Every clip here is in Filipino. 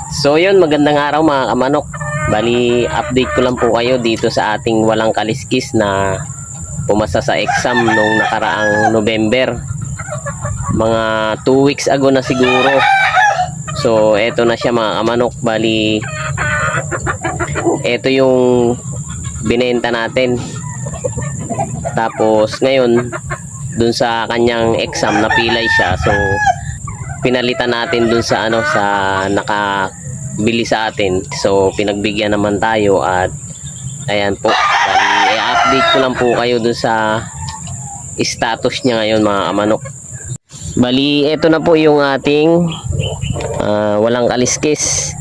So yun, magandang araw mga kamanok. Bali, update ko lang po kayo dito sa ating walang kaliskis na pumasa sa exam nung nakaraang November. Mga 2 weeks ago na siguro. So eto na siya mga kamanok. Bali, eto yung binenta natin. Tapos ngayon, dun sa kanyang exam napilay siya. So pinalitan natin dun sa sa nakabili sa atin. So pinagbigyan naman tayo at ayan po. Bali, i-update ko lang po kayo dun sa status niya ngayon mga kamanok. Bali, ito na po yung ating walang kaliskis.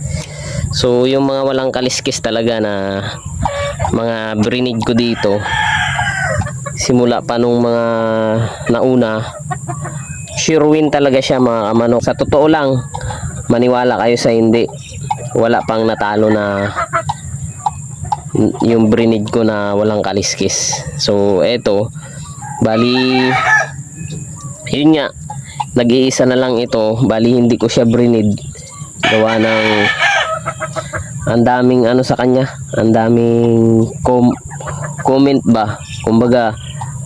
So yung mga walang kaliskis talaga na mga breed ko dito, simula pa nung mga nauna, sure win talaga siya mga kamanok. Sa totoo lang, maniwala kayo sa hindi, wala pang natalo na yung breed ko na walang kaliskis. So eto, bali yun nga, nag-iisa na lang ito. Bali hindi ko siya breed, gawa ng ang daming sa kanya, ang daming comment ba, kumbaga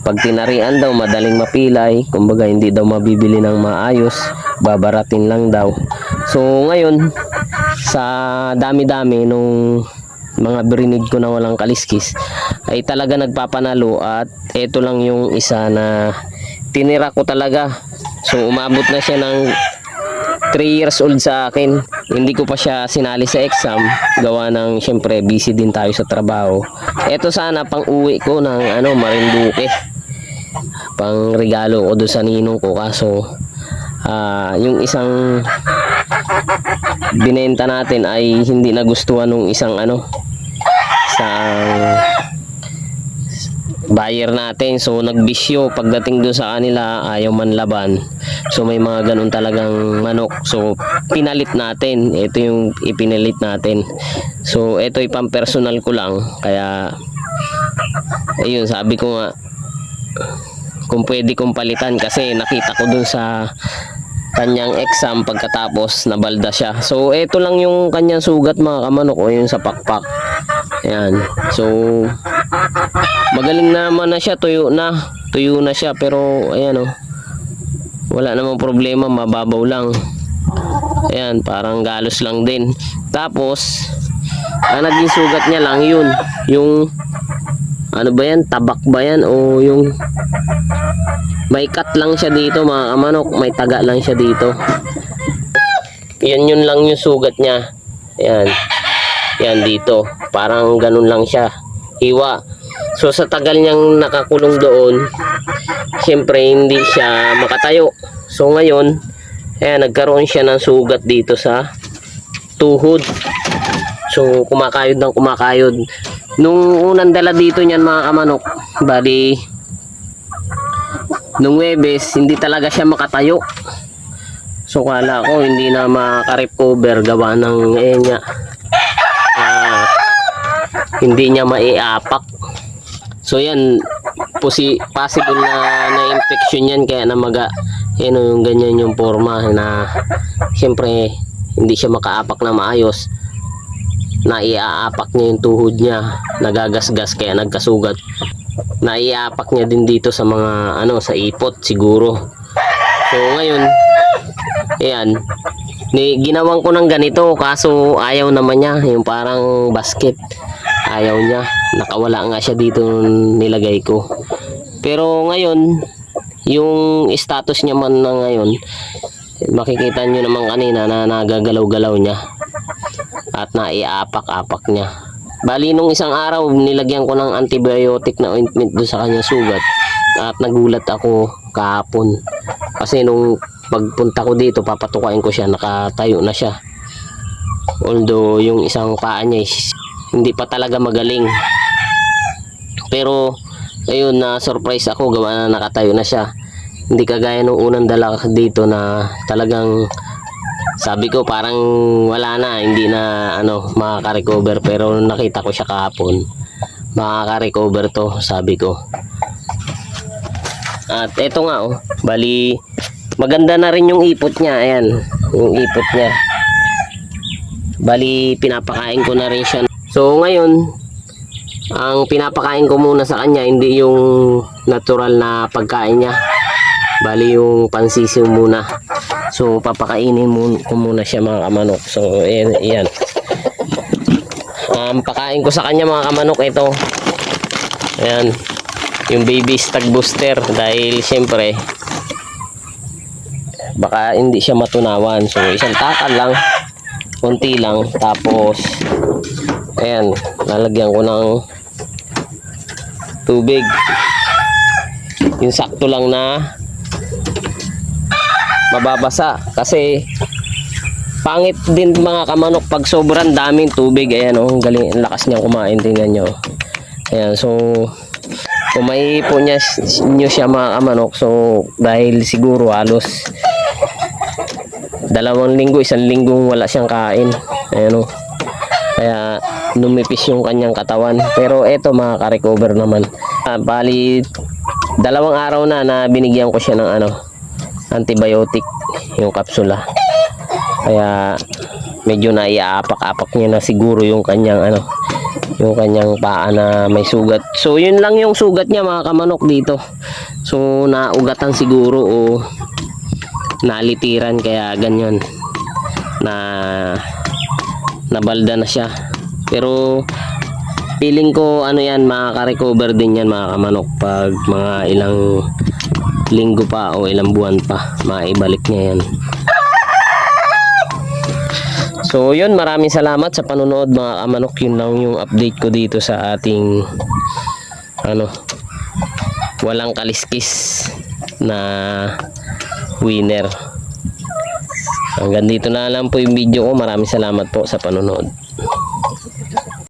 pag tinarian daw madaling mapilay, kumbaga hindi daw mabibili ng maayos, babaratin lang daw. So ngayon, sa dami-dami nung mga breed ko na walang kaliskis, ay talaga nagpapanalo. At ito lang yung isa na tinira ko talaga. So umabot na siya ng 3 years old sa akin. Hindi ko pa siya sinali sa exam, gawa ng syempre busy din tayo sa trabaho. Ito sana pang uwi ko ng Marinduque, pang regalo ko doon sa ninong ko. Kaso yung isang binenta natin ay hindi nagustuhan nung isang buyer natin. So nagbisyo pagdating doon sa kanila, ayaw man laban. So may mga ganun talagang manok. So pinalit natin. Ito yung ipinalit natin. So ito ipang personal ko lang. Kaya ayun, sabi ko nga kung pwede kong palitan, kasi nakita ko doon sa kanyang exam pagkatapos nabalda siya. So ito lang yung kanyang sugat mga kamanok, o yun sa pakpak. Ayan. So magaling naman na siya, tuyo na siya, pero ayan wala namang problema, mababaw lang. Ayan, parang galos lang din. Tapos ang naging sugat niya lang yun, yung ba yan, tabak ba yan, o yung may cut lang siya dito mga kamanok, may taga lang siya dito. Yun lang yung sugat niya. Ayan, yan dito, parang ganun lang siya, hiwa. So sa tagal niyang nakakulong doon, syempre hindi siya makatayo. So ngayon, ayan, nagkaroon siya ng sugat dito sa tuhod. So kumakayod ng kumakayod. Nung unang dala dito niyan mga kamanok, bali nung Webes, hindi talaga siya makatayo. So kala ko hindi na makarecover, gawa ng hindi niya maiapak. So yan, possible na infection yan, kaya namaga yung ganyan yung forma na syempre hindi siya makaapak na maayos. Naiaapak niya yung tuhod niya, nagagasgas, kaya nagkasugat. Naiaapak niya din dito sa mga sa ipot siguro. So ngayon, ayan, ginawan ko ng ganito, kaso ayaw naman niya, yung parang basket, ayaw niya. Nakawala nga siya dito nilagay ko. Pero ngayon, yung status niya man na ngayon, makikita nyo naman kanina na nagagalaw-galaw niya at naiapak-apak niya. Bali nung isang araw, nilagyan ko ng antibiotic na ointment doon sa kanya sugat, at nagulat ako kahapon kasi nung pagpunta ko dito, papatukain ko siya, nakatayo na siya. Although yung isang paa niya hindi pa talaga magaling, pero ayun, na surprise ako, gawa na nakatayo na siya. Hindi kagaya nung unang dala dito na talagang sabi ko parang wala na, hindi na makaka-recover. Pero nakita ko siya kahapon, makaka-recover to, sabi ko. At eto nga bali maganda na rin yung ipot niya. Ayan, yung ipot niya Bali, pinapakain ko na rin siya. So, ngayon, ang pinapakain ko muna sa kanya, hindi yung natural na pagkain niya. Bali, yung pansisiw muna. So, papakainin ko muna siya mga kamanok. So, yan. Pakain ko sa kanya mga kamanok, ito. Ayan. Yung baby stag booster. Dahil, siyempre, baka hindi siya matunawan. So, isang takal lang. Kunti lang. Tapos, ayan, lalagyan ko ng tubig. Yung sakto lang na mababasa. Kasi, pangit din mga kamanok pag sobrang daming tubig. Ayan, oh, galing, ang lakas niya kumain. Tingnan nyo. Ayan, so, kung may po nyo siya mga kamanok, so, dahil siguro halos 2 linggo, 1 linggong wala siyang kain. Ayan o. Kaya numipis yung kanyang katawan. Pero eto makaka-recover naman. Bali 2 araw na binigyan ko siya ng antibiotic, yung kapsula. Kaya medyo naiapak-apak niya na siguro yung kanyang yung kanyang paa na may sugat. So yun lang yung sugat niya mga kamanok dito. So naugatan siguro o nalitiran, kaya ganyan na nabalda na siya. Pero feeling ko yan, makaka-recover din yan mga kamanok pag mga ilang linggo pa o ilang buwan pa, maibalik niya yan. So yun, maraming salamat sa panonood mga kamanok. Yun lang yung update ko dito sa ating walang kaliskis na winner. Hanggang dito na lang po yung video ko. Maraming salamat po sa panonood.